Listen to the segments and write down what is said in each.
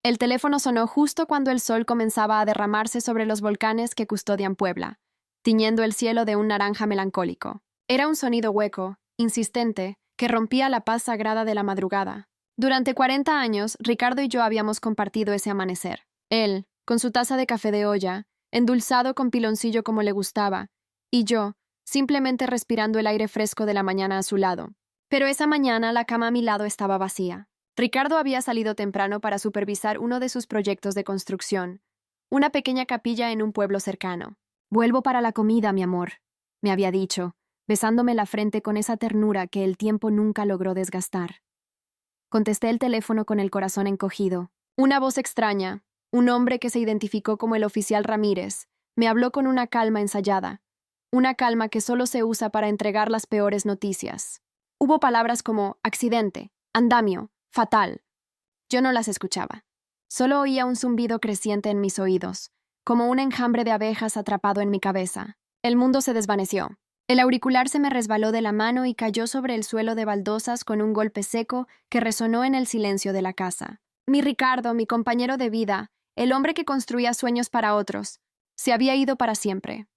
El teléfono sonó justo cuando el sol comenzaba a derramarse sobre los volcanes que custodian Puebla, tiñendo el cielo de un naranja melancólico. Era un sonido hueco, insistente, que rompía la paz sagrada de la madrugada. Durante 40 años, Ricardo y yo habíamos compartido ese amanecer. Él, con su taza de café de olla, endulzado con piloncillo como le gustaba, y yo, simplemente respirando el aire fresco de la mañana a su lado. Pero esa mañana la cama a mi lado estaba vacía. Ricardo había salido temprano para supervisar uno de sus proyectos de construcción, una pequeña capilla en un pueblo cercano. «Vuelvo para la comida, mi amor», me había dicho, besándome la frente con esa ternura que el tiempo nunca logró desgastar. Contesté el teléfono con el corazón encogido. Una voz extraña, un hombre que se identificó como el oficial Ramírez, me habló con una calma ensayada, una calma que solo se usa para entregar las peores noticias. Hubo palabras como accidente, andamio, fatal. Yo no las escuchaba. Solo oía un zumbido creciente en mis oídos, como un enjambre de abejas atrapado en mi cabeza. El mundo se desvaneció. El auricular se me resbaló de la mano y cayó sobre el suelo de baldosas con un golpe seco que resonó en el silencio de la casa. Mi Ricardo, mi compañero de vida, el hombre que construía sueños para otros, se había ido para siempre.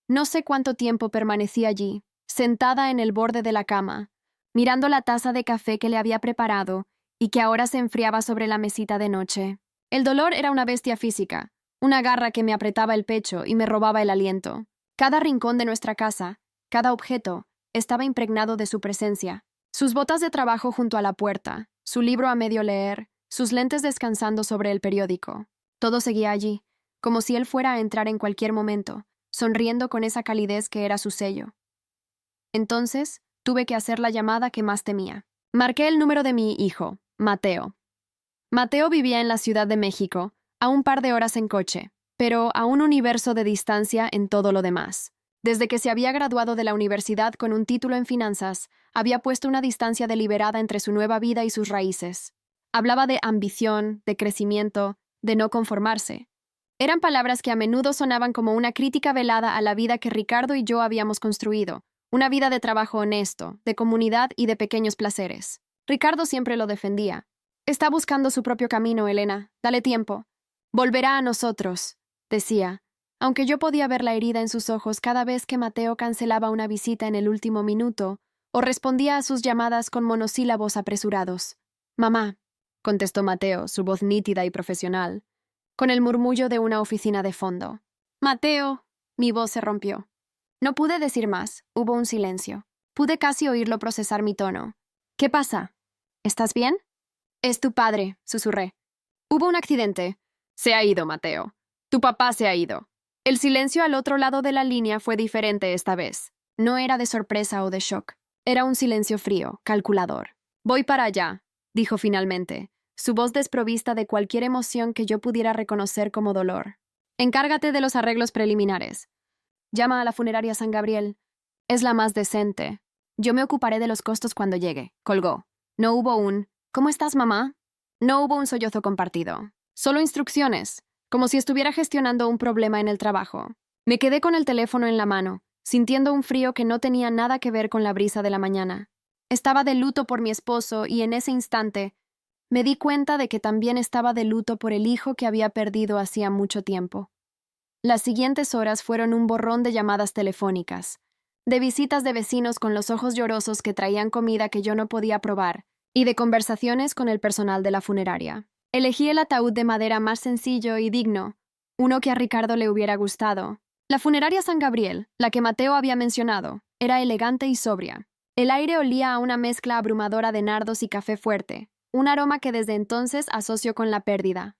No sé cuánto tiempo permanecí allí, sentada en el borde de la cama, mirando la taza de café que le había preparado y que ahora se enfriaba sobre la mesita de noche. El dolor era una bestia física, una garra que me apretaba el pecho y me robaba el aliento. Cada rincón de nuestra casa, cada objeto, estaba impregnado de su presencia. Sus botas de trabajo junto a la puerta, su libro a medio leer, sus lentes descansando sobre el periódico. Todo seguía allí, como si él fuera a entrar en cualquier momento, sonriendo con esa calidez que era su sello. Entonces, tuve que hacer la llamada que más temía. Marqué el número de mi hijo, Mateo. Mateo vivía en la Ciudad de México, a un par de horas en coche, pero a un universo de distancia en todo lo demás. Desde que se había graduado de la universidad con un título en finanzas, había puesto una distancia deliberada entre su nueva vida y sus raíces. Hablaba de ambición, de crecimiento, de no conformarse. Eran palabras que a menudo sonaban como una crítica velada a la vida que Ricardo y yo habíamos construido, una vida de trabajo honesto, de comunidad y de pequeños placeres. Ricardo siempre lo defendía. «Está buscando su propio camino, Elena. Dale tiempo. Volverá a nosotros», decía, aunque yo podía ver la herida en sus ojos cada vez que Mateo cancelaba una visita en el último minuto o respondía a sus llamadas con monosílabos apresurados. «Mamá», contestó Mateo, su voz nítida y profesional, con el murmullo de una oficina de fondo. «Mateo», mi voz se rompió. No pude decir más, hubo un silencio. Pude casi oírlo procesar mi tono. «¿Qué pasa? ¿Estás bien?» «Es tu padre», susurré. «Hubo un accidente». «Se ha ido, Mateo. Tu papá se ha ido». El silencio al otro lado de la línea fue diferente esta vez. No era de sorpresa o de shock. Era un silencio frío, calculador. «Voy para allá», dijo finalmente, su voz desprovista de cualquier emoción que yo pudiera reconocer como dolor. «Encárgate de los arreglos preliminares. Llama a la funeraria San Gabriel. Es la más decente. Yo me ocuparé de los costos cuando llegue», colgó. No hubo un «¿Cómo estás, mamá?» No hubo un sollozo compartido. Solo instrucciones, como si estuviera gestionando un problema en el trabajo. Me quedé con el teléfono en la mano, sintiendo un frío que no tenía nada que ver con la brisa de la mañana. Estaba de luto por mi esposo y en ese instante me di cuenta de que también estaba de luto por el hijo que había perdido hacía mucho tiempo. Las siguientes horas fueron un borrón de llamadas telefónicas, de visitas de vecinos con los ojos llorosos que traían comida que yo no podía probar, y de conversaciones con el personal de la funeraria. Elegí el ataúd de madera más sencillo y digno, uno que a Ricardo le hubiera gustado. La funeraria San Gabriel, la que Mateo había mencionado, era elegante y sobria. El aire olía a una mezcla abrumadora de nardos y café fuerte, un aroma que desde entonces asocio con la pérdida.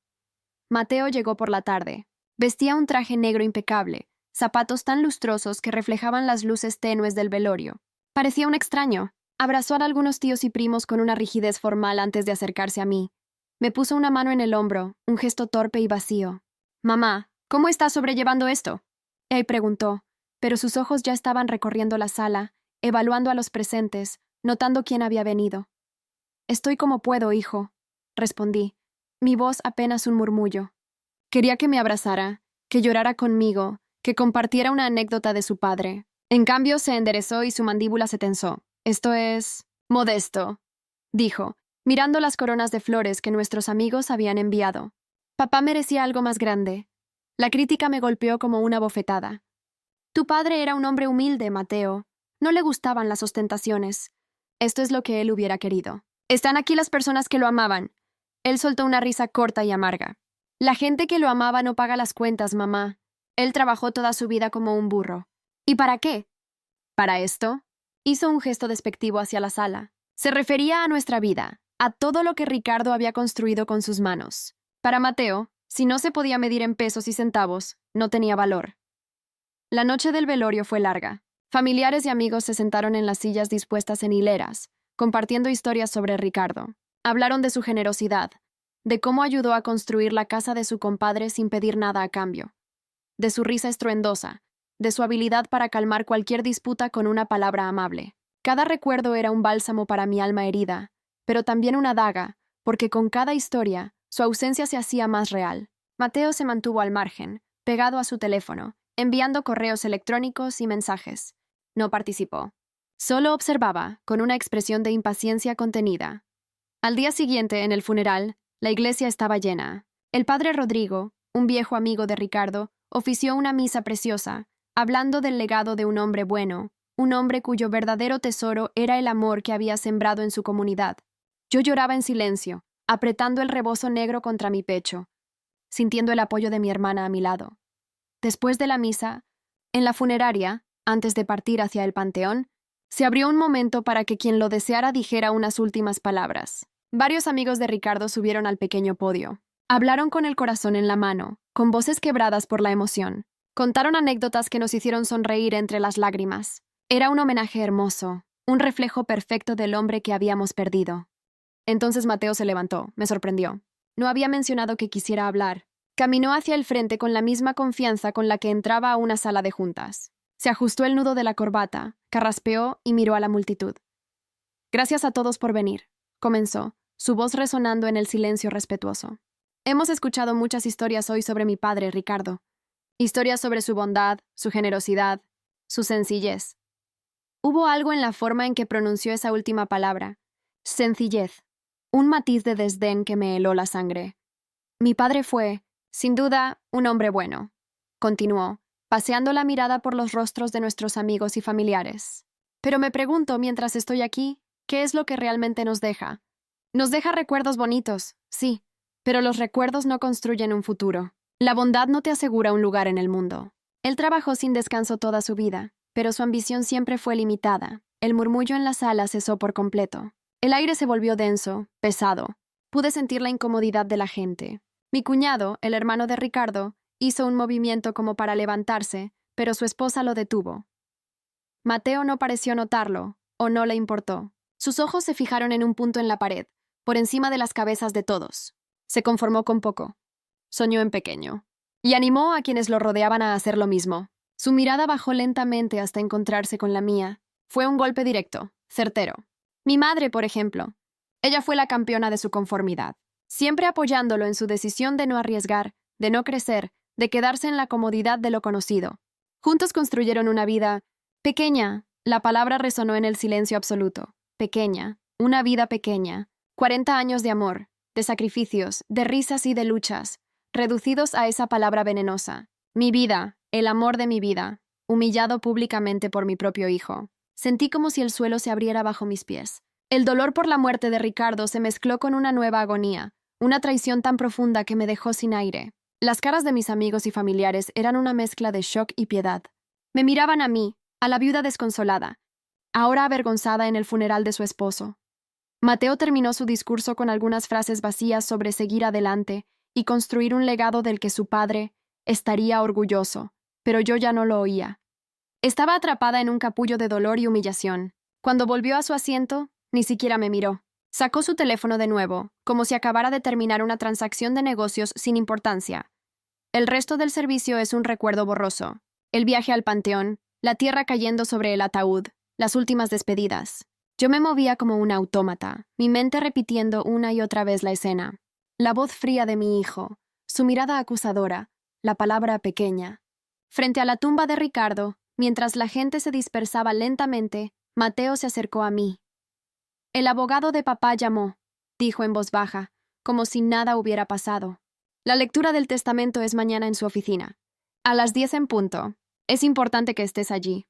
Mateo llegó por la tarde. Vestía un traje negro impecable, zapatos tan lustrosos que reflejaban las luces tenues del velorio. Parecía un extraño. Abrazó a algunos tíos y primos con una rigidez formal antes de acercarse a mí. Me puso una mano en el hombro, un gesto torpe y vacío. «Mamá, ¿cómo estás sobrellevando esto?», él preguntó, pero sus ojos ya estaban recorriendo la sala, evaluando a los presentes, notando quién había venido. «Estoy como puedo, hijo», respondí, mi voz apenas un murmullo. Quería que me abrazara, que llorara conmigo, que compartiera una anécdota de su padre. En cambio, se enderezó y su mandíbula se tensó. «Esto es modesto», dijo, mirando las coronas de flores que nuestros amigos habían enviado. Papá merecía algo más grande. La crítica me golpeó como una bofetada. Tu padre era un hombre humilde, Mateo. No le gustaban las ostentaciones. Esto es lo que él hubiera querido. Están aquí las personas que lo amaban. Él soltó una risa corta y amarga. La gente que lo amaba no paga las cuentas, mamá. Él trabajó toda su vida como un burro. ¿Y para qué? ¿Para esto? Hizo un gesto despectivo hacia la sala. Se refería a nuestra vida, a todo lo que Ricardo había construido con sus manos. Para Mateo, si no se podía medir en pesos y centavos, no tenía valor. La noche del velorio fue larga. Familiares y amigos se sentaron en las sillas dispuestas en hileras, compartiendo historias sobre Ricardo. Hablaron de su generosidad, de cómo ayudó a construir la casa de su compadre sin pedir nada a cambio, de su risa estruendosa, de su habilidad para calmar cualquier disputa con una palabra amable. Cada recuerdo era un bálsamo para mi alma herida, pero también una daga, porque con cada historia, su ausencia se hacía más real. Mateo se mantuvo al margen, pegado a su teléfono, enviando correos electrónicos y mensajes. No participó. Solo observaba, con una expresión de impaciencia contenida. Al día siguiente, en el funeral, la iglesia estaba llena. El padre Rodrigo, un viejo amigo de Ricardo, ofició una misa preciosa, hablando del legado de un hombre bueno, un hombre cuyo verdadero tesoro era el amor que había sembrado en su comunidad. Yo lloraba en silencio, apretando el rebozo negro contra mi pecho, sintiendo el apoyo de mi hermana a mi lado. Después de la misa, en la funeraria, antes de partir hacia el panteón, se abrió un momento para que quien lo deseara dijera unas últimas palabras. Varios amigos de Ricardo subieron al pequeño podio. Hablaron con el corazón en la mano, con voces quebradas por la emoción. Contaron anécdotas que nos hicieron sonreír entre las lágrimas. Era un homenaje hermoso, un reflejo perfecto del hombre que habíamos perdido. Entonces Mateo se levantó, me sorprendió. No había mencionado que quisiera hablar. Caminó hacia el frente con la misma confianza con la que entraba a una sala de juntas. Se ajustó el nudo de la corbata, carraspeó y miró a la multitud. Gracias a todos por venir, comenzó, su voz resonando en el silencio respetuoso. Hemos escuchado muchas historias hoy sobre mi padre, Ricardo. Historias sobre su bondad, su generosidad, su sencillez. Hubo algo en la forma en que pronunció esa última palabra. Sencillez. Un matiz de desdén que me heló la sangre. Mi padre fue, sin duda, un hombre bueno, continuó, paseando la mirada por los rostros de nuestros amigos y familiares. Pero me pregunto, mientras estoy aquí, ¿qué es lo que realmente nos deja? Nos deja recuerdos bonitos, sí, pero los recuerdos no construyen un futuro. La bondad no te asegura un lugar en el mundo. Él trabajó sin descanso toda su vida, pero su ambición siempre fue limitada. El murmullo en la sala cesó por completo. El aire se volvió denso, pesado. Pude sentir la incomodidad de la gente. Mi cuñado, el hermano de Ricardo, hizo un movimiento como para levantarse, pero su esposa lo detuvo. Mateo no pareció notarlo, o no le importó. Sus ojos se fijaron en un punto en la pared, por encima de las cabezas de todos. Se conformó con poco. Soñó en pequeño. Y animó a quienes lo rodeaban a hacer lo mismo. Su mirada bajó lentamente hasta encontrarse con la mía. Fue un golpe directo, certero. Mi madre, por ejemplo. Ella fue la campeona de su conformidad, siempre apoyándolo en su decisión de no arriesgar, de no crecer, de quedarse en la comodidad de lo conocido. Juntos construyeron una vida pequeña. La palabra resonó en el silencio absoluto. Pequeña, una vida pequeña. 40 años de amor, de sacrificios, de risas y de luchas, reducidos a esa palabra venenosa. Mi vida, el amor de mi vida, humillado públicamente por mi propio hijo. Sentí como si el suelo se abriera bajo mis pies. El dolor por la muerte de Ricardo se mezcló con una nueva agonía, una traición tan profunda que me dejó sin aire. Las caras de mis amigos y familiares eran una mezcla de shock y piedad. Me miraban a mí, a la viuda desconsolada, ahora avergonzada en el funeral de su esposo. Mateo terminó su discurso con algunas frases vacías sobre seguir adelante y construir un legado del que su padre estaría orgulloso, pero yo ya no lo oía. Estaba atrapada en un capullo de dolor y humillación. Cuando volvió a su asiento, ni siquiera me miró. Sacó su teléfono de nuevo, como si acabara de terminar una transacción de negocios sin importancia. El resto del servicio es un recuerdo borroso. El viaje al panteón, la tierra cayendo sobre el ataúd, las últimas despedidas. Yo me movía como un autómata, mi mente repitiendo una y otra vez la escena. La voz fría de mi hijo, su mirada acusadora, la palabra pequeña. Frente a la tumba de Ricardo, mientras la gente se dispersaba lentamente, Mateo se acercó a mí. El abogado de papá llamó. dijo en voz baja, como si nada hubiera pasado. La lectura del testamento es mañana en su oficina. A las 10 en punto. Es importante que estés allí.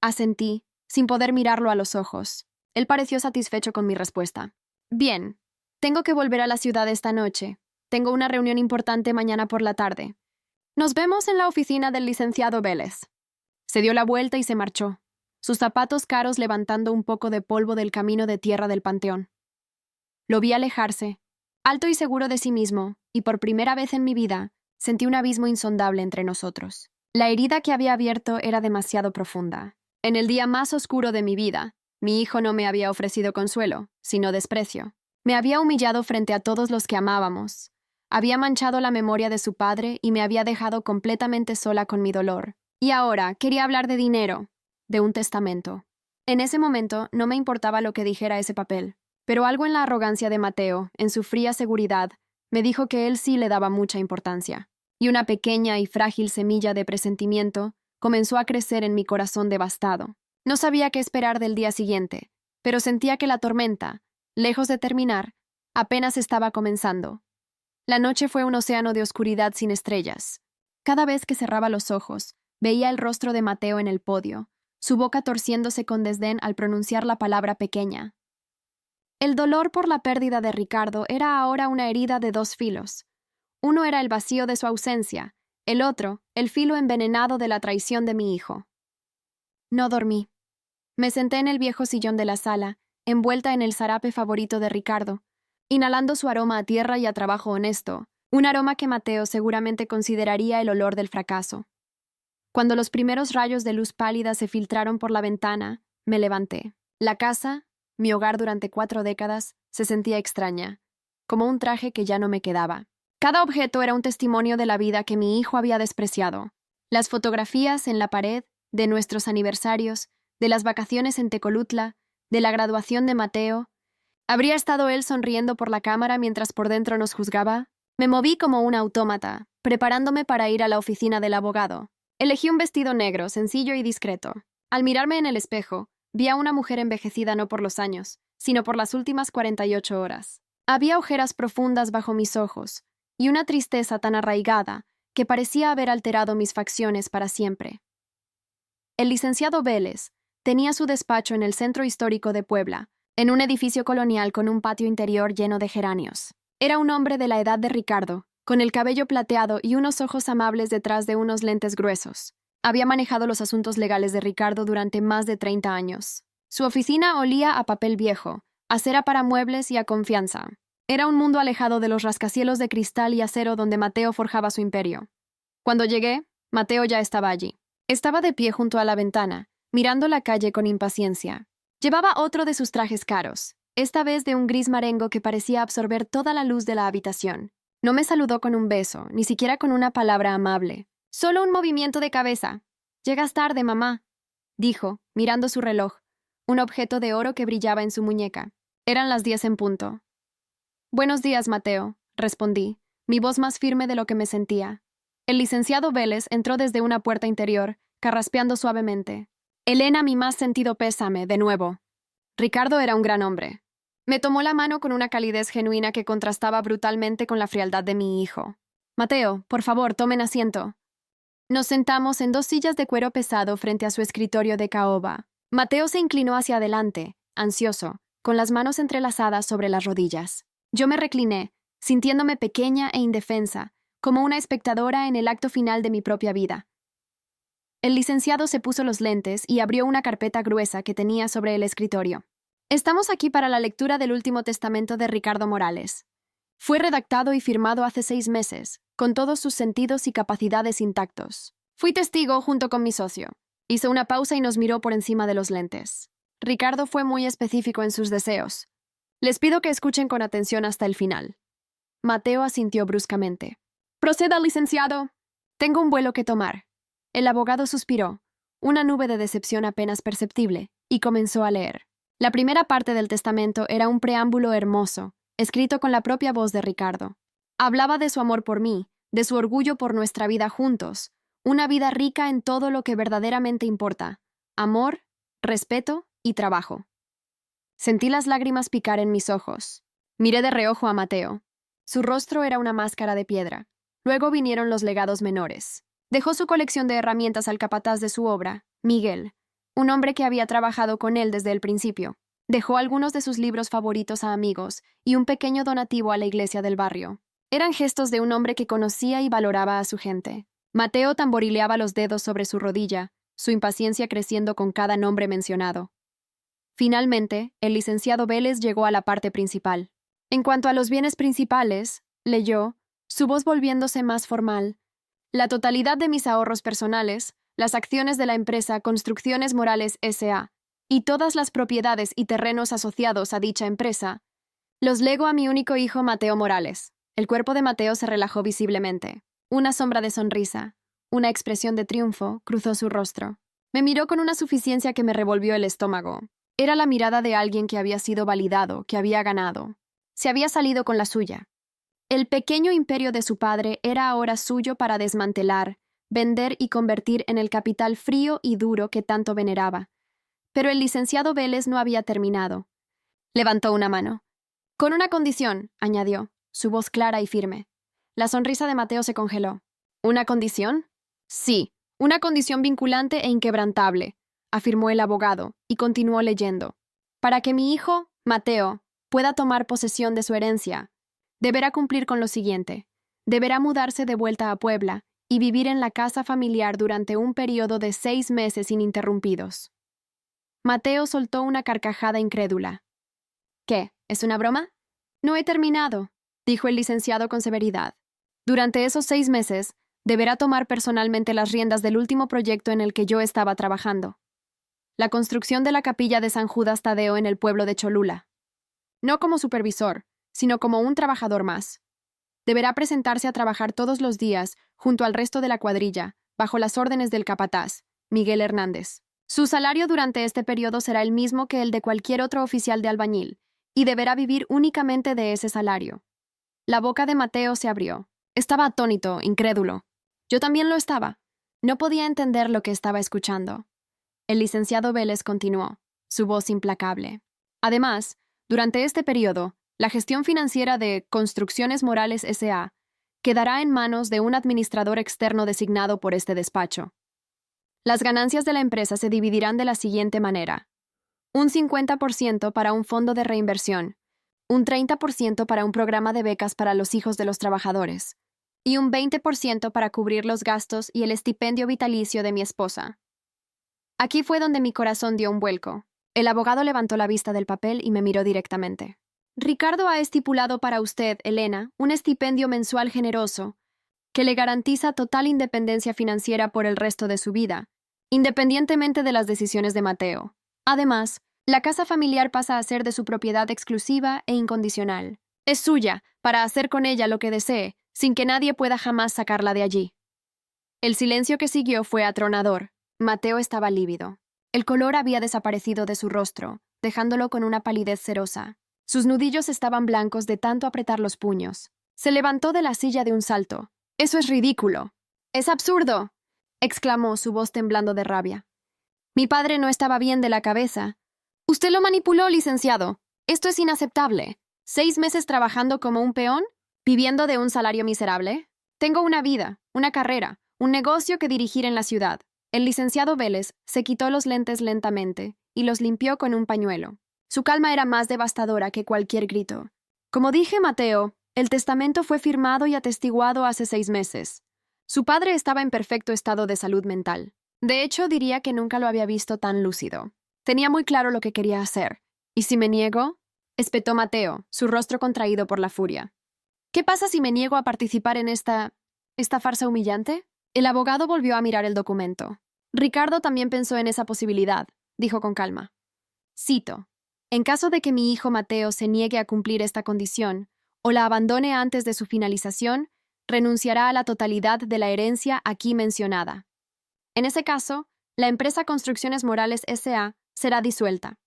Asentí, sin poder mirarlo a los ojos. Él pareció satisfecho con mi respuesta. Bien. Tengo que volver a la ciudad esta noche. Tengo una reunión importante mañana por la tarde. Nos vemos en la oficina del licenciado Vélez. Se dio la vuelta y se marchó, sus zapatos caros levantando un poco de polvo del camino de tierra del panteón. Lo vi alejarse, alto y seguro de sí mismo, y por primera vez en mi vida sentí un abismo insondable entre nosotros. La herida que había abierto era demasiado profunda. En el día más oscuro de mi vida, mi hijo no me había ofrecido consuelo, sino desprecio. Me había humillado frente a todos los que amábamos. Había manchado la memoria de su padre y me había dejado completamente sola con mi dolor. Y ahora quería hablar de dinero, de un testamento. En ese momento no me importaba lo que dijera ese papel, pero algo en la arrogancia de Mateo, en su fría seguridad, me dijo que él sí le daba mucha importancia. Y una pequeña y frágil semilla de presentimiento comenzó a crecer en mi corazón devastado. No sabía qué esperar del día siguiente, pero sentía que la tormenta, lejos de terminar, apenas estaba comenzando. La noche fue un océano de oscuridad sin estrellas. Cada vez que cerraba los ojos, veía el rostro de Mateo en el podio, su boca torciéndose con desdén al pronunciar la palabra pequeña. El dolor por la pérdida de Ricardo era ahora una herida de dos filos. Uno era el vacío de su ausencia, el otro, el filo envenenado de la traición de mi hijo. No dormí. Me senté en el viejo sillón de la sala, envuelta en el zarape favorito de Ricardo, inhalando su aroma a tierra y a trabajo honesto, un aroma que Mateo seguramente consideraría el olor del fracaso. Cuando los primeros rayos de luz pálida se filtraron por la ventana, me levanté. La casa, mi hogar durante 4 décadas, se sentía extraña, como un traje que ya no me quedaba. Cada objeto era un testimonio de la vida que mi hijo había despreciado. Las fotografías en la pared, de nuestros aniversarios, de las vacaciones en Tecolutla, de la graduación de Mateo. ¿Habría estado él sonriendo por la cámara mientras por dentro nos juzgaba? Me moví como un autómata, preparándome para ir a la oficina del abogado. Elegí un vestido negro, sencillo y discreto. Al mirarme en el espejo, vi a una mujer envejecida no por los años, sino por las últimas 48 horas. Había ojeras profundas bajo mis ojos, y una tristeza tan arraigada que parecía haber alterado mis facciones para siempre. El licenciado Vélez tenía su despacho en el centro histórico de Puebla, en un edificio colonial con un patio interior lleno de geranios. Era un hombre de la edad de Ricardo, con el cabello plateado y unos ojos amables detrás de unos lentes gruesos. Había manejado los asuntos legales de Ricardo durante más de 30 años. Su oficina olía a papel viejo, a cera para muebles y a confianza. Era un mundo alejado de los rascacielos de cristal y acero donde Mateo forjaba su imperio. Cuando llegué, Mateo ya estaba allí. Estaba de pie junto a la ventana, mirando la calle con impaciencia. Llevaba otro de sus trajes caros, esta vez de un gris marengo que parecía absorber toda la luz de la habitación. No me saludó con un beso, ni siquiera con una palabra amable. Solo un movimiento de cabeza. «Llegas tarde, mamá», dijo, mirando su reloj, un objeto de oro que brillaba en su muñeca. Eran las 10 en punto. «Buenos días, Mateo», respondí, mi voz más firme de lo que me sentía. El licenciado Vélez entró desde una puerta interior, carraspeando suavemente. «Elena, mi más sentido pésame, de nuevo». Ricardo era un gran hombre. Me tomó la mano con una calidez genuina que contrastaba brutalmente con la frialdad de mi hijo. «Mateo, por favor, tomen asiento». Nos sentamos en 2 sillas de cuero pesado frente a su escritorio de caoba. Mateo se inclinó hacia adelante, ansioso, con las manos entrelazadas sobre las rodillas. Yo me recliné, sintiéndome pequeña e indefensa, como una espectadora en el acto final de mi propia vida. El licenciado se puso los lentes y abrió una carpeta gruesa que tenía sobre el escritorio. «Estamos aquí para la lectura del último testamento de Ricardo Morales. Fue redactado y firmado hace 6 meses, con todos sus sentidos y capacidades intactos. Fui testigo junto con mi socio». Hizo una pausa y nos miró por encima de los lentes. Ricardo fue muy específico en sus deseos. «Les pido que escuchen con atención hasta el final». Mateo asintió bruscamente. «Proceda, licenciado». «Tengo un vuelo que tomar». El abogado suspiró, una nube de decepción apenas perceptible, y comenzó a leer. La primera parte del testamento era un preámbulo hermoso, escrito con la propia voz de Ricardo. Hablaba de su amor por mí, de su orgullo por nuestra vida juntos, una vida rica en todo lo que verdaderamente importa: amor, respeto y trabajo. Sentí las lágrimas picar en mis ojos. Miré de reojo a Mateo. Su rostro era una máscara de piedra. Luego vinieron los legados menores. Dejó su colección de herramientas al capataz de su obra, Miguel, un hombre que había trabajado con él desde el principio. Dejó algunos de sus libros favoritos a amigos y un pequeño donativo a la iglesia del barrio. Eran gestos de un hombre que conocía y valoraba a su gente. Mateo tamborileaba los dedos sobre su rodilla, su impaciencia creciendo con cada nombre mencionado. Finalmente, el licenciado Vélez llegó a la parte principal. En cuanto a los bienes principales, leyó, su voz volviéndose más formal, la totalidad de mis ahorros personales, las acciones de la empresa Construcciones Morales S.A. y todas las propiedades y terrenos asociados a dicha empresa, los lego a mi único hijo Mateo Morales. El cuerpo de Mateo se relajó visiblemente. Una sombra de sonrisa, una expresión de triunfo, cruzó su rostro. Me miró con una suficiencia que me revolvió el estómago. Era la mirada de alguien que había sido validado, que había ganado. Se había salido con la suya. El pequeño imperio de su padre era ahora suyo para desmantelar, vender y convertir en el capital frío y duro que tanto veneraba. Pero el licenciado Vélez no había terminado. Levantó una mano. Con una condición, añadió, su voz clara y firme. La sonrisa de Mateo se congeló. ¿Una condición? Sí, una condición vinculante e inquebrantable, afirmó el abogado, y continuó leyendo. Para que mi hijo, Mateo, pueda tomar posesión de su herencia, deberá cumplir con lo siguiente. Deberá mudarse de vuelta a Puebla y vivir en la casa familiar durante un periodo de 6 meses ininterrumpidos. Mateo soltó una carcajada incrédula. ¿Qué? ¿Es una broma? No he terminado, dijo el licenciado con severidad. Durante esos 6 meses, deberá tomar personalmente las riendas del último proyecto en el que yo estaba trabajando. La construcción de la capilla de San Judas Tadeo en el pueblo de Cholula. No como supervisor, sino como un trabajador más. Deberá presentarse a trabajar todos los días, junto al resto de la cuadrilla, bajo las órdenes del capataz, Miguel Hernández. Su salario durante este periodo será el mismo que el de cualquier otro oficial de albañil, y deberá vivir únicamente de ese salario. La boca de Mateo se abrió. Estaba atónito, incrédulo. Yo también lo estaba. No podía entender lo que estaba escuchando. El licenciado Vélez continuó, su voz implacable. Además, durante este periodo, la gestión financiera de Construcciones Morales S.A. quedará en manos de un administrador externo designado por este despacho. Las ganancias de la empresa se dividirán de la siguiente manera. Un 50% para un fondo de reinversión, un 30% para un programa de becas para los hijos de los trabajadores, y un 20% para cubrir los gastos y el estipendio vitalicio de mi esposa. Aquí fue donde mi corazón dio un vuelco. El abogado levantó la vista del papel y me miró directamente. Ricardo ha estipulado para usted, Elena, un estipendio mensual generoso que le garantiza total independencia financiera por el resto de su vida, independientemente de las decisiones de Mateo. Además, la casa familiar pasa a ser de su propiedad exclusiva e incondicional. Es suya, para hacer con ella lo que desee, sin que nadie pueda jamás sacarla de allí. El silencio que siguió fue atronador. Mateo estaba lívido. El color había desaparecido de su rostro, dejándolo con una palidez cerosa. Sus nudillos estaban blancos de tanto apretar los puños. Se levantó de la silla de un salto. «¡Eso es ridículo! ¡Es absurdo!», exclamó, su voz temblando de rabia. «Mi padre no estaba bien de la cabeza. Usted lo manipuló, licenciado. Esto es inaceptable. 6 meses trabajando como un peón, viviendo de un salario miserable. Tengo una vida, una carrera, un negocio que dirigir en la ciudad». El licenciado Vélez se quitó los lentes lentamente y los limpió con un pañuelo. Su calma era más devastadora que cualquier grito. «Como dije, Mateo, el testamento fue firmado y atestiguado hace 6 meses. Su padre estaba en perfecto estado de salud mental. De hecho, diría que nunca lo había visto tan lúcido. Tenía muy claro lo que quería hacer. ¿Y si me niego?», espetó Mateo, su rostro contraído por la furia. «¿Qué pasa si me niego a participar en esta farsa humillante?». El abogado volvió a mirar el documento. Ricardo también pensó en esa posibilidad, dijo con calma. Cito: «En caso de que mi hijo Mateo se niegue a cumplir esta condición o la abandone antes de su finalización, renunciará a la totalidad de la herencia aquí mencionada. En ese caso, la empresa Construcciones Morales S.A. será disuelta.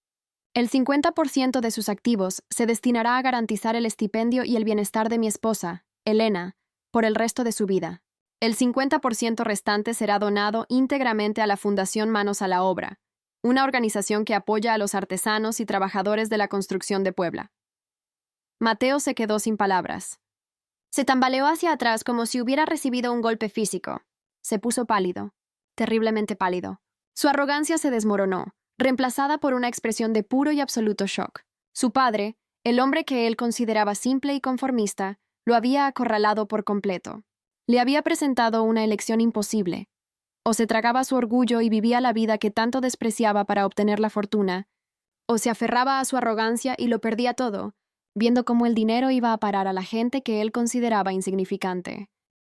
El 50% de sus activos se destinará a garantizar el estipendio y el bienestar de mi esposa, Elena, por el resto de su vida. El 50% restante será donado íntegramente a la Fundación Manos a la Obra, una organización que apoya a los artesanos y trabajadores de la construcción de Puebla. Mateo se quedó sin palabras. Se tambaleó hacia atrás como si hubiera recibido un golpe físico. Se puso pálido, terriblemente pálido. Su arrogancia se desmoronó, reemplazada por una expresión de puro y absoluto shock. Su padre, el hombre que él consideraba simple y conformista, lo había acorralado por completo. Le había presentado una elección imposible. O se tragaba su orgullo y vivía la vida que tanto despreciaba para obtener la fortuna, o se aferraba a su arrogancia y lo perdía todo, viendo cómo el dinero iba a parar a la gente que él consideraba insignificante.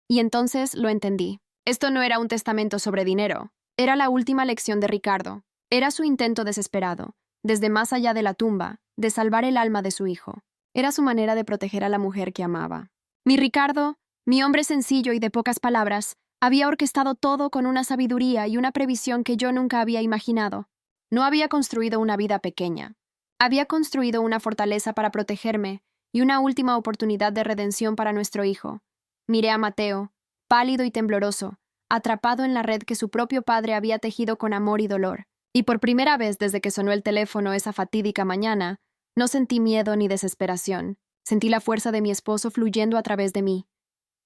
Y entonces lo entendí. Esto no era un testamento sobre dinero. Era la última lección de Ricardo. Era su intento desesperado, desde más allá de la tumba, de salvar el alma de su hijo. Era su manera de proteger a la mujer que amaba. Mi Ricardo, mi hombre sencillo y de pocas palabras, había orquestado todo con una sabiduría y una previsión que yo nunca había imaginado. No había construido una vida pequeña. Había construido una fortaleza para protegerme y una última oportunidad de redención para nuestro hijo. Miré a Mateo, pálido y tembloroso, atrapado en la red que su propio padre había tejido con amor y dolor. Y por primera vez desde que sonó el teléfono esa fatídica mañana, no sentí miedo ni desesperación. Sentí la fuerza de mi esposo fluyendo a través de mí.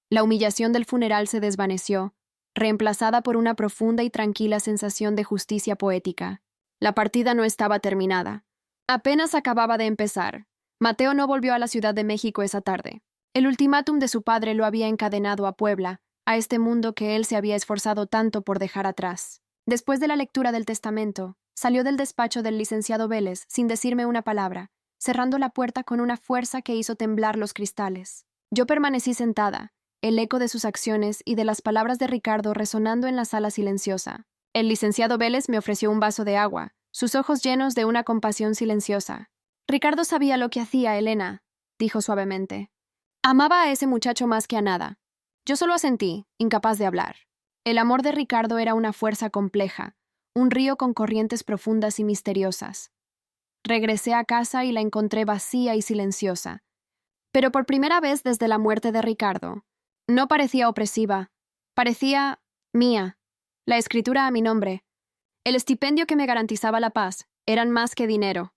La humillación del funeral se desvaneció, reemplazada por una profunda y tranquila sensación de justicia poética. La partida no estaba terminada. Apenas acababa de empezar. Mateo no volvió a la Ciudad de México esa tarde. El ultimátum de su padre lo había encadenado a Puebla, a este mundo que él se había esforzado tanto por dejar atrás. Después de la lectura del testamento, salió del despacho del licenciado Vélez sin decirme una palabra, cerrando la puerta con una fuerza que hizo temblar los cristales. Yo permanecí sentada, el eco de sus acciones y de las palabras de Ricardo resonando en la sala silenciosa. El licenciado Vélez me ofreció un vaso de agua, sus ojos llenos de una compasión silenciosa. Ricardo sabía lo que hacía, Elena, dijo suavemente. Amaba a ese muchacho más que a nada. Yo solo asentí, incapaz de hablar. El amor de Ricardo era una fuerza compleja, un río con corrientes profundas y misteriosas. Regresé a casa y la encontré vacía y silenciosa. Pero por primera vez desde la muerte de Ricardo, no parecía opresiva, parecía mía. La escritura a mi nombre, el estipendio que me garantizaba la paz, eran más que dinero.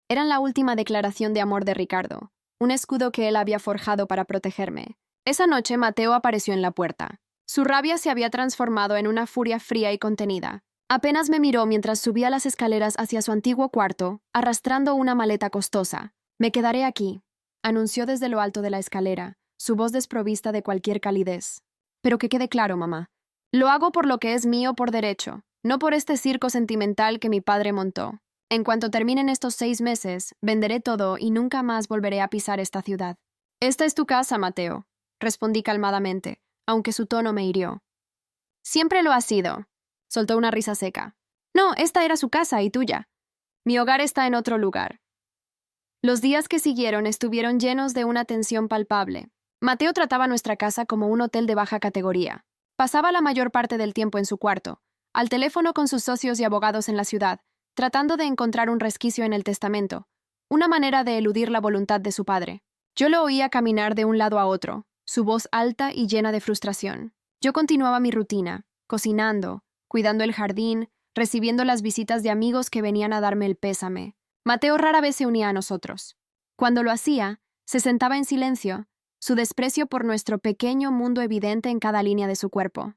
Eran la última declaración de amor de Ricardo, un escudo que él había forjado para protegerme. Esa noche Mateo apareció en la puerta. Su rabia se había transformado en una furia fría y contenida. Apenas me miró mientras subía las escaleras hacia su antiguo cuarto, arrastrando una maleta costosa. Me quedaré aquí, anunció desde lo alto de la escalera, su voz desprovista de cualquier calidez. Pero que quede claro, mamá. Lo hago por lo que es mío por derecho, no por este circo sentimental que mi padre montó. En cuanto terminen estos 6 meses, venderé todo y nunca más volveré a pisar esta ciudad. Esta es tu casa, Mateo, respondí calmadamente, aunque su tono me hirió. Siempre lo ha sido, soltó una risa seca. No, esta era su casa y tuya. Mi hogar está en otro lugar. Los días que siguieron estuvieron llenos de una tensión palpable. Mateo trataba nuestra casa como un hotel de baja categoría. Pasaba la mayor parte del tiempo en su cuarto, al teléfono con sus socios y abogados en la ciudad, tratando de encontrar un resquicio en el testamento, una manera de eludir la voluntad de su padre. Yo lo oía caminar de un lado a otro, su voz alta y llena de frustración. Yo continuaba mi rutina, cocinando, cuidando el jardín, recibiendo las visitas de amigos que venían a darme el pésame. Mateo rara vez se unía a nosotros. Cuando lo hacía, se sentaba en silencio, su desprecio por nuestro pequeño mundo evidente en cada línea de su cuerpo.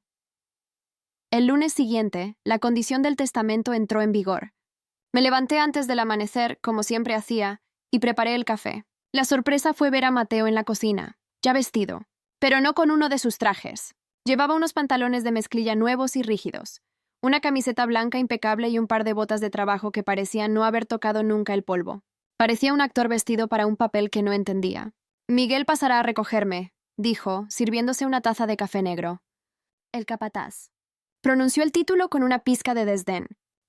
El lunes siguiente, la condición del testamento entró en vigor. Me levanté antes del amanecer, como siempre hacía, y preparé el café. La sorpresa fue ver a Mateo en la cocina, ya vestido, pero no con uno de sus trajes. Llevaba unos pantalones de mezclilla nuevos y rígidos, una camiseta blanca impecable y un par de botas de trabajo que parecían no haber tocado nunca el polvo. Parecía un actor vestido para un papel que no entendía. Miguel pasará a recogerme, dijo, sirviéndose una taza de café negro. El capataz. Pronunció el título con una pizca de desdén.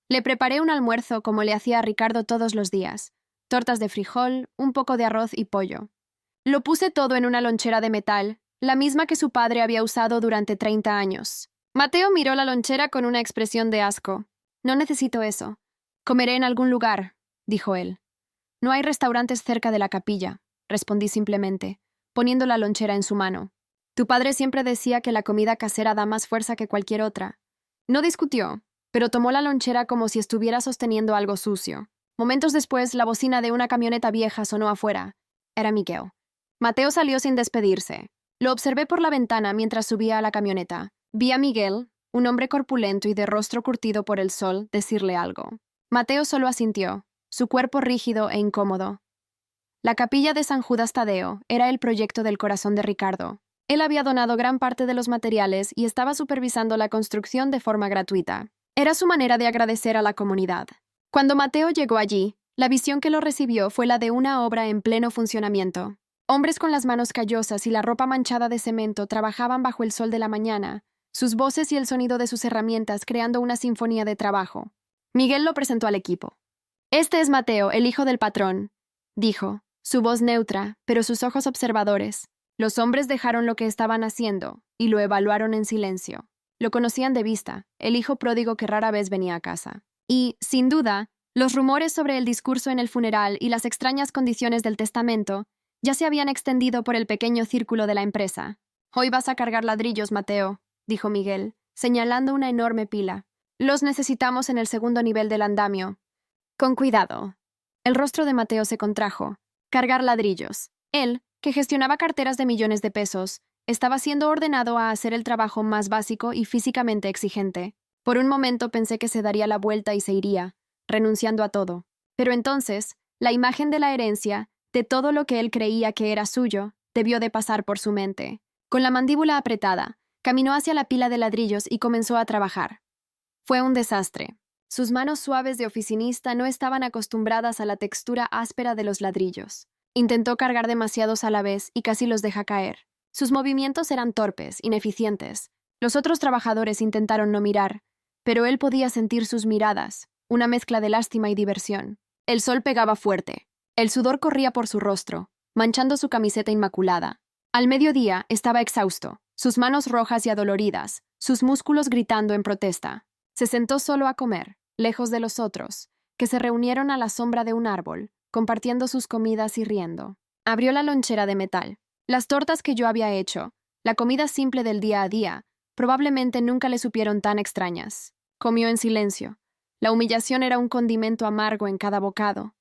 Le preparé un almuerzo como le hacía a Ricardo todos los días. Tortas de frijol, un poco de arroz y pollo. Lo puse todo en una lonchera de metal, la misma que su padre había usado durante 30 años. Mateo miró la lonchera con una expresión de asco. No necesito eso. Comeré en algún lugar, dijo él. No hay restaurantes cerca de la capilla, respondí simplemente, poniendo la lonchera en su mano. Tu padre siempre decía que la comida casera da más fuerza que cualquier otra. No discutió, pero tomó la lonchera como si estuviera sosteniendo algo sucio. Momentos después, la bocina de una camioneta vieja sonó afuera, Era Miguel. Mateo salió sin despedirse. Lo observé por la ventana mientras subía a la camioneta. Vi a Miguel, un hombre corpulento y de rostro curtido por el sol, decirle algo. Mateo solo asintió, su cuerpo rígido e incómodo. La capilla de San Judas Tadeo era el proyecto del corazón de Ricardo. Él había donado gran parte de los materiales y estaba supervisando la construcción de forma gratuita. Era su manera de agradecer a la comunidad. Cuando Mateo llegó allí, la visión que lo recibió fue la de una obra en pleno funcionamiento. Hombres con las manos callosas y la ropa manchada de cemento trabajaban bajo el sol de la mañana, sus voces y el sonido de sus herramientas creando una sinfonía de trabajo. Miguel lo presentó al equipo. «Este es Mateo, el hijo del patrón», dijo, su voz neutra, pero sus ojos observadores. Los hombres dejaron lo que estaban haciendo y lo evaluaron en silencio. Lo conocían de vista, el hijo pródigo que rara vez venía a casa. Y, sin duda, los rumores sobre el discurso en el funeral y las extrañas condiciones del testamento ya se habían extendido por el pequeño círculo de la empresa. «Hoy vas a cargar ladrillos, Mateo», dijo Miguel, señalando una enorme pila. «Los necesitamos en el segundo nivel del andamio». «Con cuidado». El rostro de Mateo se contrajo. Cargar ladrillos. Él, que gestionaba carteras de millones de pesos, estaba siendo ordenado a hacer el trabajo más básico y físicamente exigente. Por un momento pensé que se daría la vuelta y se iría, renunciando a todo. Pero entonces, la imagen de la herencia, de todo lo que él creía que era suyo, debió de pasar por su mente. Con la mandíbula apretada, caminó hacia la pila de ladrillos y comenzó a trabajar. Fue un desastre. Sus manos suaves de oficinista no estaban acostumbradas a la textura áspera de los ladrillos. Intentó cargar demasiados a la vez y casi los deja caer. Sus movimientos eran torpes, ineficientes. Los otros trabajadores intentaron no mirar, pero él podía sentir sus miradas, una mezcla de lástima y diversión. El sol pegaba fuerte. El sudor corría por su rostro, manchando su camiseta inmaculada. Al mediodía estaba exhausto, sus manos rojas y adoloridas, sus músculos gritando en protesta. Se sentó solo a comer, lejos de los otros, que se reunieron a la sombra de un árbol, compartiendo sus comidas y riendo. Abrió la lonchera de metal. Las tortas que yo había hecho, la comida simple del día a día, probablemente nunca le supieron tan extrañas. Comió en silencio. La humillación era un condimento amargo en cada bocado.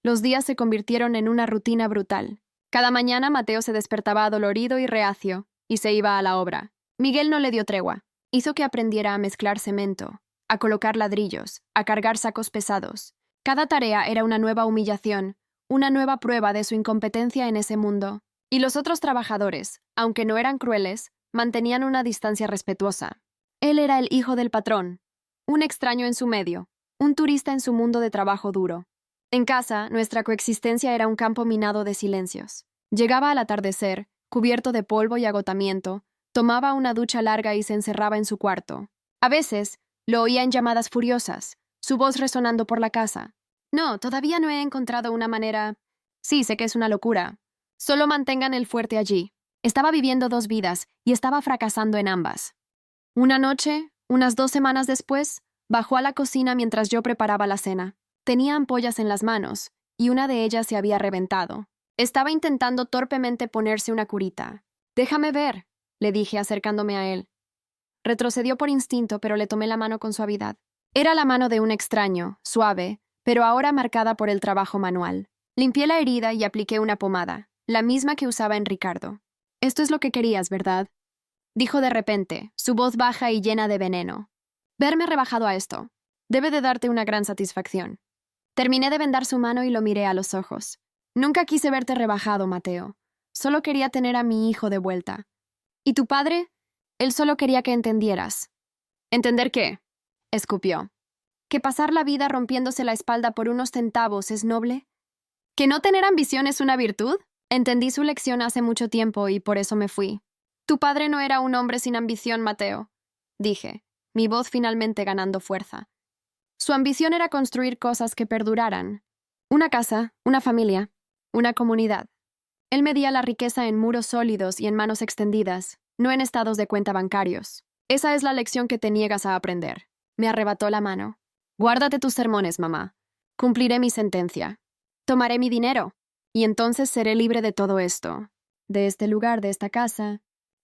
Los días se convirtieron en una rutina brutal. Cada mañana Mateo se despertaba adolorido y reacio, y se iba a la obra. Miguel no le dio tregua. Hizo que aprendiera a mezclar cemento, a colocar ladrillos, a cargar sacos pesados. Cada tarea era una nueva humillación, una nueva prueba de su incompetencia en ese mundo. Y los otros trabajadores, aunque no eran crueles, mantenían una distancia respetuosa. Él era el hijo del patrón, un extraño en su medio, un turista en su mundo de trabajo duro. En casa, nuestra coexistencia era un campo minado de silencios. Llegaba al atardecer, cubierto de polvo y agotamiento, tomaba una ducha larga y se encerraba en su cuarto. A veces, lo oía en llamadas furiosas, su voz resonando por la casa. «No, todavía no he encontrado una manera...» «Sí, sé que es una locura. Solo mantengan el fuerte allí». Estaba viviendo dos vidas y estaba fracasando en ambas. Una noche, unas 2 semanas después, bajó a la cocina mientras yo preparaba la cena. Tenía ampollas en las manos, y una de ellas se había reventado. Estaba intentando torpemente ponerse una curita. «Déjame ver», le dije acercándome a él. Retrocedió por instinto, pero le tomé la mano con suavidad. Era la mano de un extraño, suave, pero ahora marcada por el trabajo manual. Limpié la herida y apliqué una pomada, la misma que usaba en Ricardo. «Esto es lo que querías, ¿verdad?», dijo de repente, su voz baja y llena de veneno. «Verme rebajado a esto. Debe de darte una gran satisfacción». Terminé de vendar su mano y lo miré a los ojos. «Nunca quise verte rebajado, Mateo. Solo quería tener a mi hijo de vuelta. ¿Y tu padre? Él solo quería que entendieras». «¿Entender qué?», escupió. «¿Que pasar la vida rompiéndose la espalda por unos centavos es noble? ¿Que no tener ambición es una virtud? Entendí su lección hace mucho tiempo y por eso me fui». «Tu padre no era un hombre sin ambición, Mateo», dije, mi voz finalmente ganando fuerza. Su ambición era construir cosas que perduraran. Una casa, una familia, una comunidad. Él medía la riqueza en muros sólidos y en manos extendidas, no en estados de cuenta bancarios. «Esa es la lección que te niegas a aprender». Me arrebató la mano. «Guárdate tus sermones, mamá. Cumpliré mi sentencia. Tomaré mi dinero. Y entonces seré libre de todo esto. De este lugar, de esta casa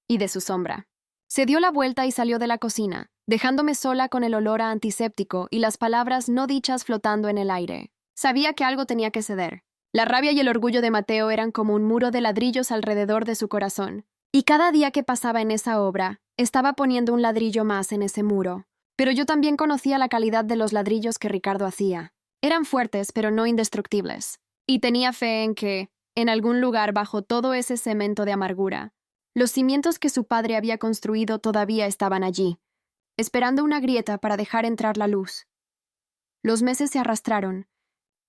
y de su sombra». Se dio la vuelta y salió de la cocina, dejándome sola con el olor a antiséptico y las palabras no dichas flotando en el aire. Sabía que algo tenía que ceder. La rabia y el orgullo de Mateo eran como un muro de ladrillos alrededor de su corazón. Y cada día que pasaba en esa obra, estaba poniendo un ladrillo más en ese muro. Pero yo también conocía la calidad de los ladrillos que Ricardo hacía. Eran fuertes, pero no indestructibles. Y tenía fe en que, en algún lugar bajo todo ese cemento de amargura, los cimientos que su padre había construido todavía estaban allí, esperando una grieta para dejar entrar la luz. Los meses se arrastraron,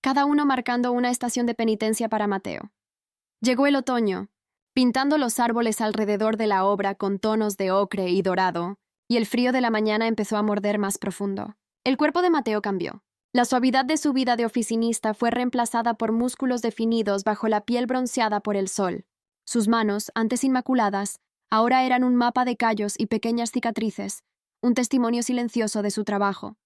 cada uno marcando una estación de penitencia para Mateo. Llegó el otoño, pintando los árboles alrededor de la obra con tonos de ocre y dorado, y el frío de la mañana empezó a morder más profundo. El cuerpo de Mateo cambió. La suavidad de su vida de oficinista fue reemplazada por músculos definidos bajo la piel bronceada por el sol. Sus manos, antes inmaculadas, ahora eran un mapa de callos y pequeñas cicatrices, un testimonio silencioso de su trabajo.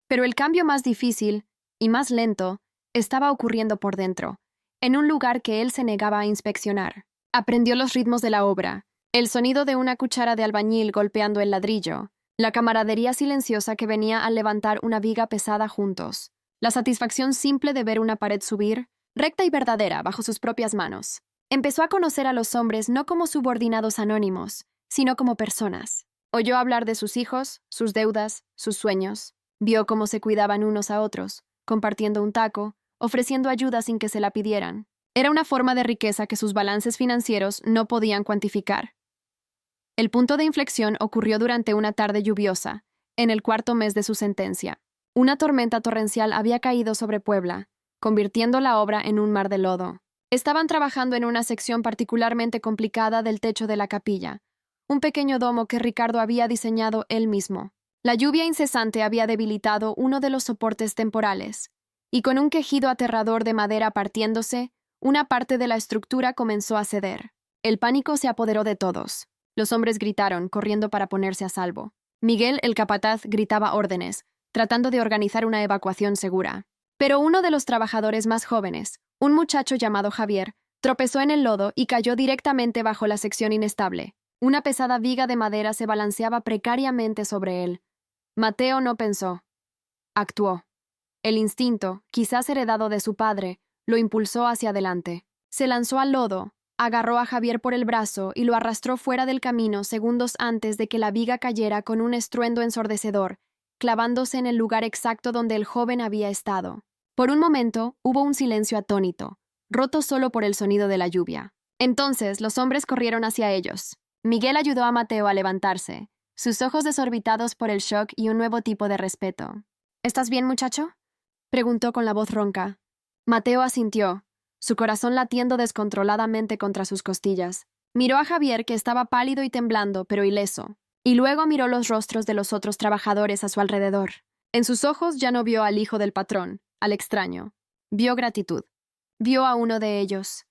Pero el cambio más difícil, y más lento, estaba ocurriendo por dentro, en un lugar que él se negaba a inspeccionar. Aprendió los ritmos de la obra, el sonido de una cuchara de albañil golpeando el ladrillo, la camaradería silenciosa que venía al levantar una viga pesada juntos, la satisfacción simple de ver una pared subir, recta y verdadera, bajo sus propias manos. Empezó a conocer a los hombres no como subordinados anónimos, sino como personas. Oyó hablar de sus hijos, sus deudas, sus sueños. Vio cómo se cuidaban unos a otros, compartiendo un taco, ofreciendo ayuda sin que se la pidieran. Era una forma de riqueza que sus balances financieros no podían cuantificar. El punto de inflexión ocurrió durante una tarde lluviosa, en el cuarto mes de su sentencia. Una tormenta torrencial había caído sobre Puebla, convirtiendo la obra en un mar de lodo. Estaban trabajando en una sección particularmente complicada del techo de la capilla, un pequeño domo que Ricardo había diseñado él mismo. La lluvia incesante había debilitado uno de los soportes temporales, y con un quejido aterrador de madera partiéndose, una parte de la estructura comenzó a ceder. El pánico se apoderó de todos. Los hombres gritaron, corriendo para ponerse a salvo. Miguel, el capataz, gritaba órdenes, tratando de organizar una evacuación segura. Pero uno de los trabajadores más jóvenes, un muchacho llamado Javier, tropezó en el lodo y cayó directamente bajo la sección inestable. Una pesada viga de madera se balanceaba precariamente sobre él. Mateo no pensó. Actuó. El instinto, quizás heredado de su padre, lo impulsó hacia adelante. Se lanzó al lodo, agarró a Javier por el brazo y lo arrastró fuera del camino segundos antes de que la viga cayera con un estruendo ensordecedor, clavándose en el lugar exacto donde el joven había estado. Por un momento hubo un silencio atónito, roto solo por el sonido de la lluvia. Entonces los hombres corrieron hacia ellos. Miguel ayudó a Mateo a levantarse, sus ojos desorbitados por el shock y un nuevo tipo de respeto. ¿Estás bien, muchacho?, preguntó con la voz ronca. Mateo asintió, su corazón latiendo descontroladamente contra sus costillas. Miró a Javier, que estaba pálido y temblando, pero ileso, y luego miró los rostros de los otros trabajadores a su alrededor. En sus ojos ya no vio al hijo del patrón, al extraño. Vio gratitud. Vio a uno de ellos.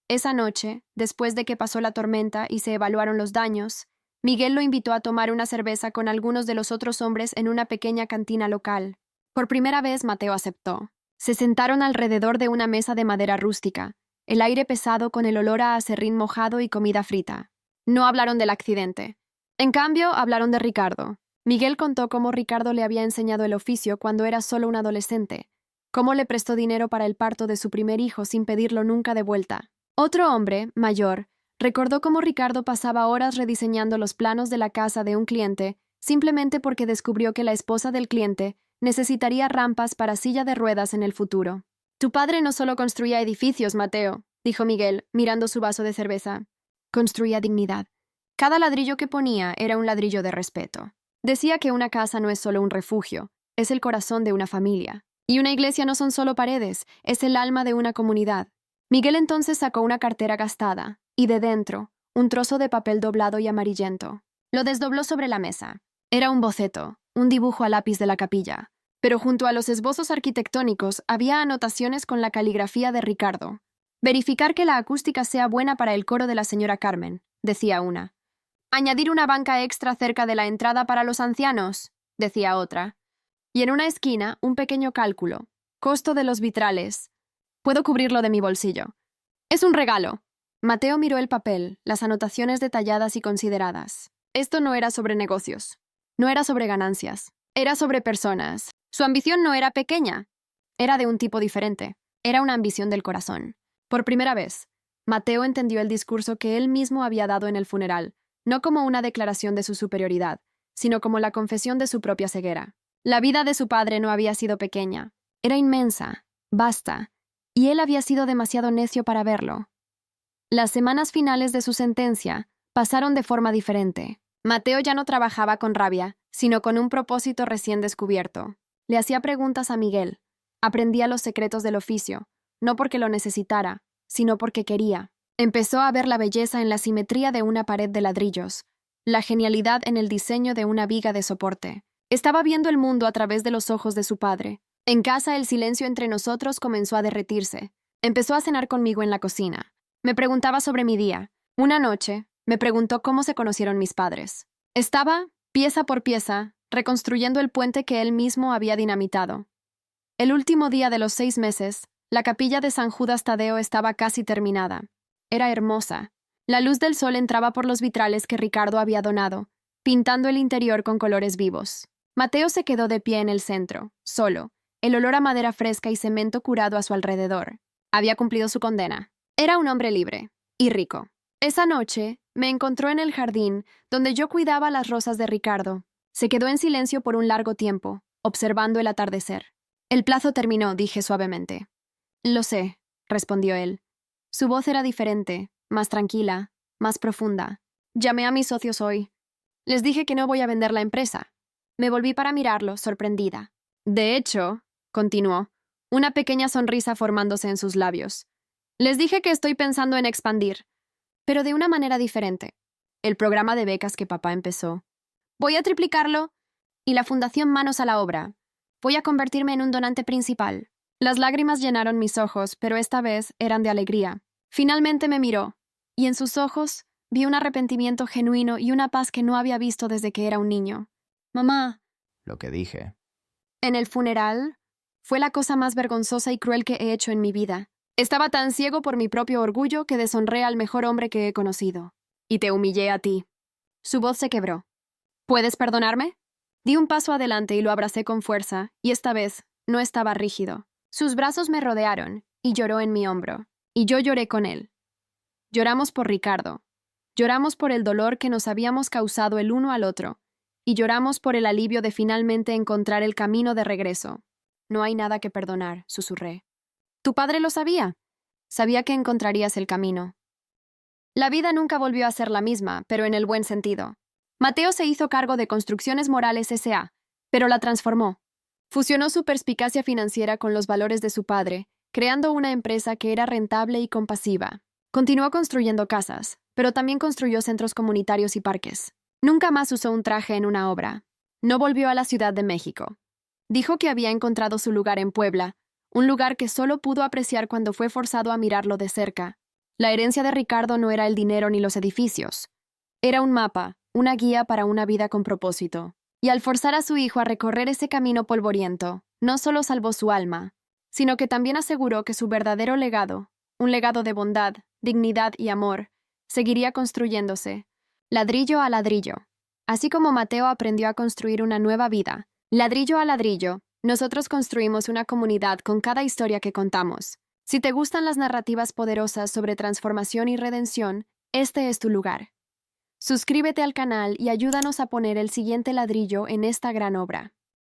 Esa noche, después de que pasó la tormenta y se evaluaron los daños, Miguel lo invitó a tomar una cerveza con algunos de los otros hombres en una pequeña cantina local. Por primera vez Mateo aceptó. Se sentaron alrededor de una mesa de madera rústica, el aire pesado con el olor a aserrín mojado y comida frita. No hablaron del accidente. En cambio, hablaron de Ricardo. Miguel contó cómo Ricardo le había enseñado el oficio cuando era solo un adolescente, cómo le prestó dinero para el parto de su primer hijo sin pedirlo nunca de vuelta. Otro hombre, mayor, recordó cómo Ricardo pasaba horas rediseñando los planos de la casa de un cliente simplemente porque descubrió que la esposa del cliente necesitaría rampas para silla de ruedas en el futuro. Tu padre no solo construía edificios, Mateo, dijo Miguel, mirando su vaso de cerveza. Construía dignidad. Cada ladrillo que ponía era un ladrillo de respeto. Decía que una casa no es solo un refugio, es el corazón de una familia. Y una iglesia no son solo paredes, es el alma de una comunidad. Miguel entonces sacó una cartera gastada, y de dentro, un trozo de papel doblado y amarillento. Lo desdobló sobre la mesa. Era un boceto, un dibujo a lápiz de la capilla, pero junto a los esbozos arquitectónicos había anotaciones con la caligrafía de Ricardo. Verificar que la acústica sea buena para el coro de la señora Carmen, decía una. Añadir una banca extra cerca de la entrada para los ancianos, decía otra. Y en una esquina, un pequeño cálculo. Costo de los vitrales. Puedo cubrirlo de mi bolsillo. Es un regalo. Mateo miró el papel, las anotaciones detalladas y consideradas. Esto no era sobre negocios. No era sobre ganancias. Era sobre personas. Su ambición no era pequeña. Era de un tipo diferente. Era una ambición del corazón. Por primera vez, Mateo entendió el discurso que él mismo había dado en el funeral, no como una declaración de su superioridad, sino como la confesión de su propia ceguera. La vida de su padre no había sido pequeña, era inmensa, vasta, y él había sido demasiado necio para verlo. Las semanas finales de su sentencia pasaron de forma diferente. Mateo ya no trabajaba con rabia, sino con un propósito recién descubierto. Le hacía preguntas a Miguel, aprendía los secretos del oficio, no porque lo necesitara, sino porque quería. Empezó a ver la belleza en la simetría de una pared de ladrillos, la genialidad en el diseño de una viga de soporte. Estaba viendo el mundo a través de los ojos de su padre. En casa el silencio entre nosotros comenzó a derretirse. Empezó a cenar conmigo en la cocina. Me preguntaba sobre mi día. Una noche, me preguntó cómo se conocieron mis padres. Estaba, pieza por pieza, reconstruyendo el puente que él mismo había dinamitado. El último día de los 6 meses, la capilla de San Judas Tadeo estaba casi terminada. Era hermosa. La luz del sol entraba por los vitrales que Ricardo había donado, pintando el interior con colores vivos. Mateo se quedó de pie en el centro, solo, el olor a madera fresca y cemento curado a su alrededor. Había cumplido su condena. Era un hombre libre y rico. Esa noche, me encontró en el jardín, donde yo cuidaba las rosas de Ricardo. Se quedó en silencio por un largo tiempo, observando el atardecer. El plazo terminó, dije suavemente. Lo sé, respondió él. Su voz era diferente, más tranquila, más profunda. Llamé a mis socios hoy. Les dije que no voy a vender la empresa. Me volví para mirarlo, sorprendida. De hecho, continuó, una pequeña sonrisa formándose en sus labios. Les dije que estoy pensando en expandir, pero de una manera diferente. El programa de becas que papá empezó. Voy a triplicarlo y la Fundación Manos a la Obra. Voy a convertirme en un donante principal. Las lágrimas llenaron mis ojos, pero esta vez eran de alegría. Finalmente me miró, y en sus ojos vi un arrepentimiento genuino y una paz que no había visto desde que era un niño. Mamá. Lo que dije. En el funeral, fue la cosa más vergonzosa y cruel que he hecho en mi vida. Estaba tan ciego por mi propio orgullo que deshonré al mejor hombre que he conocido. Y te humillé a ti. Su voz se quebró. ¿Puedes perdonarme? Di un paso adelante y lo abracé con fuerza, y esta vez no estaba rígido. Sus brazos me rodearon, y lloró en mi hombro. Y yo lloré con él. Lloramos por Ricardo. Lloramos por el dolor que nos habíamos causado el uno al otro. Y lloramos por el alivio de finalmente encontrar el camino de regreso. No hay nada que perdonar, susurré. Tu padre lo sabía. Sabía que encontrarías el camino. La vida nunca volvió a ser la misma, pero en el buen sentido. Mateo se hizo cargo de Construcciones Morales S.A., pero la transformó. Fusionó su perspicacia financiera con los valores de su padre, creando una empresa que era rentable y compasiva. Continuó construyendo casas, pero también construyó centros comunitarios y parques. Nunca más usó un traje en una obra. No volvió a la Ciudad de México. Dijo que había encontrado su lugar en Puebla, un lugar que solo pudo apreciar cuando fue forzado a mirarlo de cerca. La herencia de Ricardo no era el dinero ni los edificios. Era un mapa, una guía para una vida con propósito. Y al forzar a su hijo a recorrer ese camino polvoriento, no solo salvó su alma, sino que también aseguró que su verdadero legado, un legado de bondad, dignidad y amor, seguiría construyéndose, ladrillo a ladrillo. Así como Mateo aprendió a construir una nueva vida, ladrillo a ladrillo, nosotros construimos una comunidad con cada historia que contamos. Si te gustan las narrativas poderosas sobre transformación y redención, este es tu lugar. Suscríbete al canal y ayúdanos a poner el siguiente ladrillo en esta gran obra.